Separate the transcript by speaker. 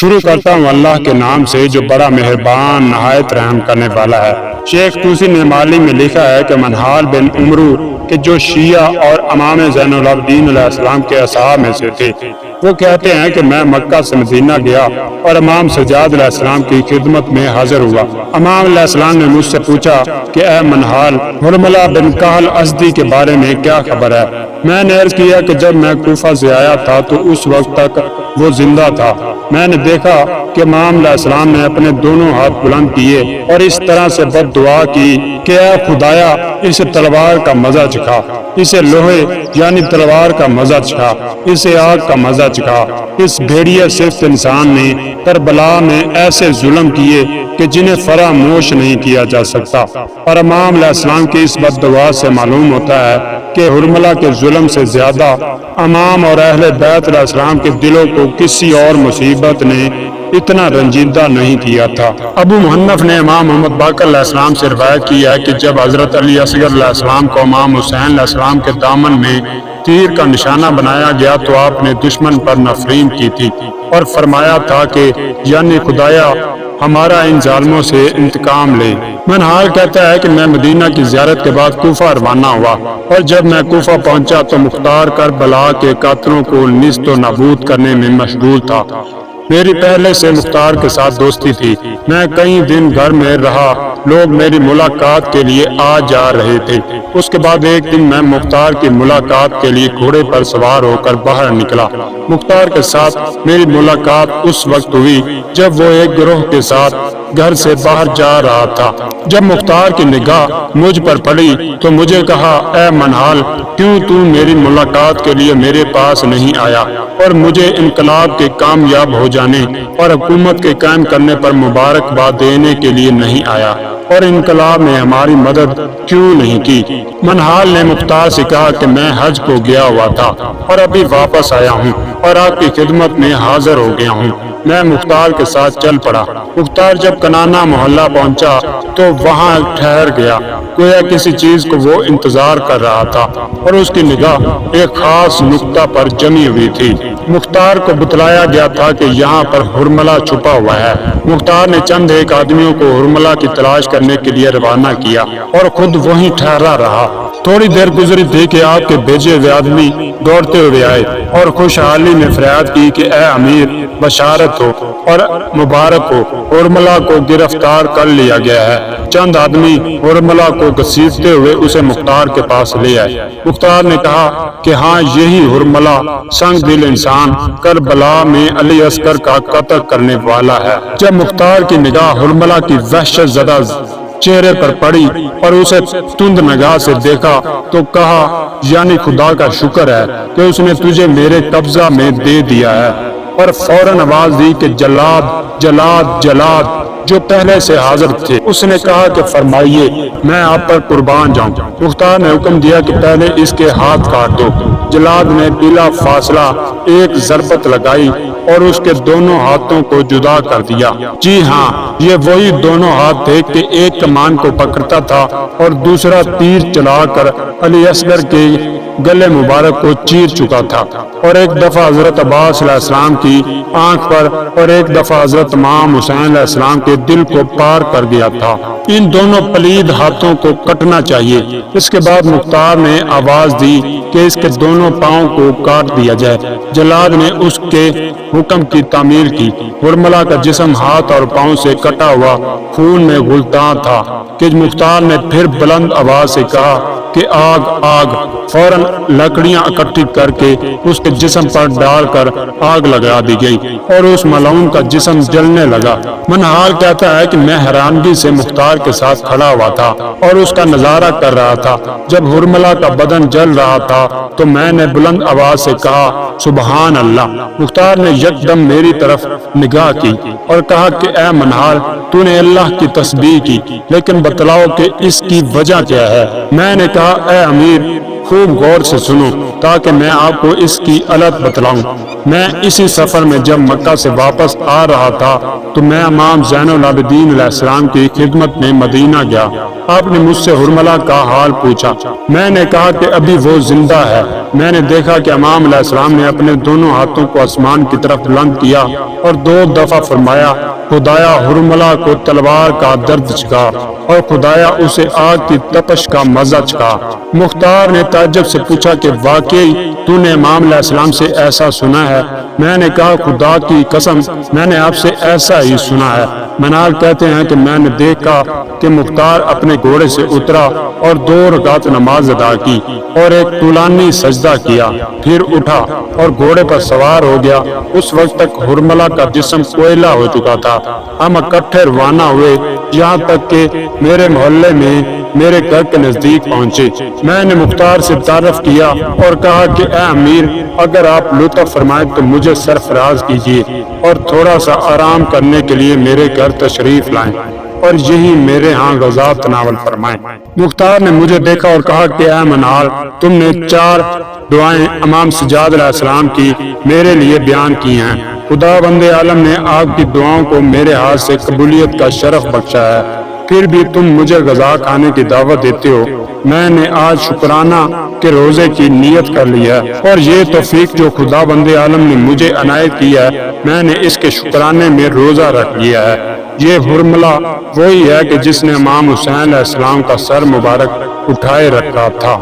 Speaker 1: شروع کرتا ہوں اللہ کے نام سے جو بڑا مہربان نہایت رحم کرنے والا ہے۔ شیخ توسی نے مالی میں لکھا ہے کہ منہال بن عمرو کہ جو شیعہ اور امام زین العابدین علیہ السلام کے اصحاب میں سے تھے، وہ کہتے ہیں کہ میں مکہ سے مدینہ گیا اور امام سجاد علیہ السلام کی خدمت میں حاضر ہوا۔ امام علیہ السلام نے مجھ سے پوچھا کہ اے منہال، حرملہ بن کہل ازدی کے بارے میں کیا خبر ہے؟ میں نے عرض کیا کہ جب میں کوفہ سے آیا تھا تو اس وقت تک وہ زندہ تھا۔ میں نے دیکھا کہ امام علیہ السلام نے اپنے دونوں ہاتھ بلند کیے اور اس طرح سے بد دعا کی کہ اے خدایا، اس تلوار کا مزہ چکھا، اسے لوہے یعنی تلوار کا مزہ چکھا، اسے آگ کا مزہ چکھا۔ اس بھیڑیے صفت انسان نے کربلا میں ایسے ظلم کیے کہ جنہیں فراموش نہیں کیا جا سکتا۔ اور امام علیہ السلام کی اس بد دعا سے معلوم ہوتا ہے کہ حرملہ کے ظلم سے زیادہ امام اور اہل بیت علیہ السلام کے دلوں کو کسی اور مصیبت نے اتنا رنجیدہ نہیں کیا تھا۔ ابو محنف نے امام محمد باقر علیہ السلام سے روایت کی ہے کہ جب حضرت علی اصغر علیہ السلام کو امام حسین علیہ السلام کے دامن میں تیر کا نشانہ بنایا گیا تو آپ نے دشمن پر نفرین کی تھی اور فرمایا تھا کہ یعنی خدایا ہمارا ان ظالموں سے انتقام لے۔ منہال کہتا ہے کہ میں مدینہ کی زیارت کے بعد کوفہ روانہ ہوا اور جب میں کوفہ پہنچا تو مختار کربلا کے قاتلوں کو نیست و نابود کرنے میں مشغول تھا۔ میری پہلے سے مختار کے ساتھ دوستی تھی۔ میں کئی دن گھر میں رہا، لوگ میری ملاقات کے لیے آ جا رہے تھے۔ اس کے بعد ایک دن میں مختار کی ملاقات کے لیے گھوڑے پر سوار ہو کر باہر نکلا۔ مختار کے ساتھ میری ملاقات اس وقت ہوئی جب وہ ایک گروہ کے ساتھ گھر سے باہر جا رہا تھا۔ جب مختار کی نگاہ مجھ پر پڑی تو مجھے کہا، اے منہال، کیوں تو میری ملاقات کے لیے میرے پاس نہیں آیا اور مجھے انقلاب کے کامیاب ہو جانے اور حکومت کے قائم کرنے پر مبارکباد دینے کے لیے نہیں آیا اور انقلاب میں ہماری مدد کیوں نہیں کی؟ منہال نے مختار سے کہا کہ میں حج کو گیا ہوا تھا اور ابھی واپس آیا ہوں اور آپ کی خدمت میں حاضر ہو گیا ہوں۔ میں مختار کے ساتھ چل پڑا۔ مختار جب کنانا محلہ پہنچا تو وہاں ٹھہر گیا، گویا کسی چیز کو وہ انتظار کر رہا تھا اور اس کی نگاہ ایک خاص نقطہ پر جمی ہوئی تھی۔ مختار کو بتلایا گیا تھا کہ یہاں پر حرملہ چھپا ہوا ہے۔ مختار نے چند ایک آدمیوں کو حرملہ کی تلاش کرنے کے لیے روانہ کیا اور خود وہیں ٹھہرا رہا۔ تھوڑی دیر گزری تھی کہ آپ کے بھیجے ہوئے آدمی دوڑتے ہوئے آئے اور خوشحالی میں فریاد کی کہ اے امیر، بشارت ہو اور مبارک ہو، حرملہ کو گرفتار کر لیا گیا ہے۔ چند آدمی حرملہ کو گھسیٹتے ہوئے اسے مختار کے پاس لے آئے۔ مختار نے کہا کہ ہاں، یہی حرملہ سنگ دل انسان کربلا میں علی اصغر کا قتل کرنے والا ہے۔ جب مختار کی نگاہ حرملہ کی وحشت زدہ چہرے پر پڑی اور اسے تند نگاہ سے دیکھا تو کہا، یعنی خدا کا شکر ہے کہ اس نے تجھے میرے قبضہ میں دے دیا ہے، اور فوراً آواز دی کہ جلاد جلاد جلاد، جو پہلے سے حاضر تھے۔ اس نے کہا کہ فرمائیے، میں آپ پر قربان جاؤں۔ مختار نے حکم دیا کہ پہلے اس کے ہاتھ کاٹ دو۔ جلاد نے بلا فاصلہ ایک ضربت لگائی اور اس کے دونوں ہاتھوں کو جدا کر دیا۔ جی ہاں، یہ وہی دونوں ہاتھ تھے کہ ایک کمان کو پکڑتا تھا اور دوسرا تیر چلا کر علی اصغر کے گلے مبارک کو چیر چکا تھا، اور ایک دفعہ حضرت عباس علیہ السلام کی آنکھ پر اور ایک دفعہ حضرت امام حسین علیہ السلام کے دل کو پار کر گیا تھا۔ ان دونوں پلید ہاتھوں کو کٹنا چاہیے۔ اس کے بعد مختار نے آواز دی کہ اس کے دونوں پاؤں کو کاٹ دیا جائے۔ جلاد نے اس کے حکم کی تعمیل کی۔ حرملہ کا جسم ہاتھ اور پاؤں سے کٹا ہوا خون میں غلطاں تھا کہ مختار نے پھر بلند آواز سے کہا کہ آگ آگ۔ فوراً لکڑیاں اکٹھی کر کے اس کے جسم پر ڈال کر آگ لگا دی گئی اور اس ملعون کا جسم جلنے لگا۔ منہال کہتا ہے کہ میں حیرانگی سے مختار کے ساتھ کھڑا ہوا تھا اور اس کا نظارہ کر رہا تھا۔ جب حرملہ کا بدن جل رہا تھا تو میں نے بلند آواز سے کہا، سبحان اللہ۔ مختار نے یکدم میری طرف نگاہ کی اور کہا کہ اے منہال، تو نے اللہ کی تسبیح کی، لیکن بتلاؤ کہ اس کی وجہ کیا ہے؟ میں نے کہا، اے امیر، خوب غور سے سنو۔ تاکہ میں آپ کو اس کی علت بتلاؤں۔ میں اسی سفر میں جب مکہ سے واپس آ رہا تھا تو میں امام زین العابدین علیہ السلام کی خدمت میں مدینہ گیا۔ آپ نے مجھ سے حرملہ کا حال پوچھا۔ میں نے کہا کہ ابھی وہ زندہ ہے۔ میں نے دیکھا کہ امام علیہ السلام نے اپنے دونوں ہاتھوں کو آسمان کی طرف بلند کیا اور 2 دفعہ فرمایا، خدایا حرملہ کو تلوار کا درد چکھا اور خدایا اسے آگ کی تپش کا مزہ چکھا۔ مختار نے تعجب سے پوچھا کہ واقعی تو نے امام علیہ السلام سے ایسا سنا ہے؟ میں نے کہا خدا کی قسم میں نے آپ سے ایسا ہی سنا ہے۔ منال کہتے ہیں کہ میں نے دیکھا کہ مختار اپنے گھوڑے سے اترا اور 2 رکعت نماز ادا کی اور ایک طولانی سجدہ کیا، پھر اٹھا اور گھوڑے پر سوار ہو گیا۔ اس وقت تک حرملہ کا جسم کوئلہ ہو چکا تھا۔ ہم اکٹھے روانہ ہوئے یہاں تک کہ میرے محلے میں میرے گھر کے نزدیک پہنچے۔ میں نے مختار سے تعارف کیا اور کہا کہ اے امیر، اگر آپ لطف فرمائیں تو مجھے سرفراز کیجیے اور تھوڑا سا آرام کرنے کے لیے میرے گھر تشریف لائیں اور یہی میرے ہاں غذا تناول فرمائیں۔ مختار نے مجھے دیکھا اور کہا کہ اے منال، تم نے 4 دعائیں امام سجاد علیہ السلام کی میرے لیے بیان کی ہیں۔ خدا بند عالم نے آپ کی دعاؤں کو میرے ہاتھ سے قبولیت کا شرف بخشا ہے، پھر بھی تم مجھے غذا کھانے کی دعوت دیتے ہو۔ میں نے آج شکرانہ کے روزے کی نیت کر لی ہے اور یہ توفیق جو خدا بند عالم نے مجھے عنایت کی ہے، میں نے اس کے شکرانے میں روزہ رکھ لیا ہے۔ یہ حرملہ وہی ہے کہ جس نے امام حسین علیہ السلام کا سر مبارک اٹھائے رکھا تھا۔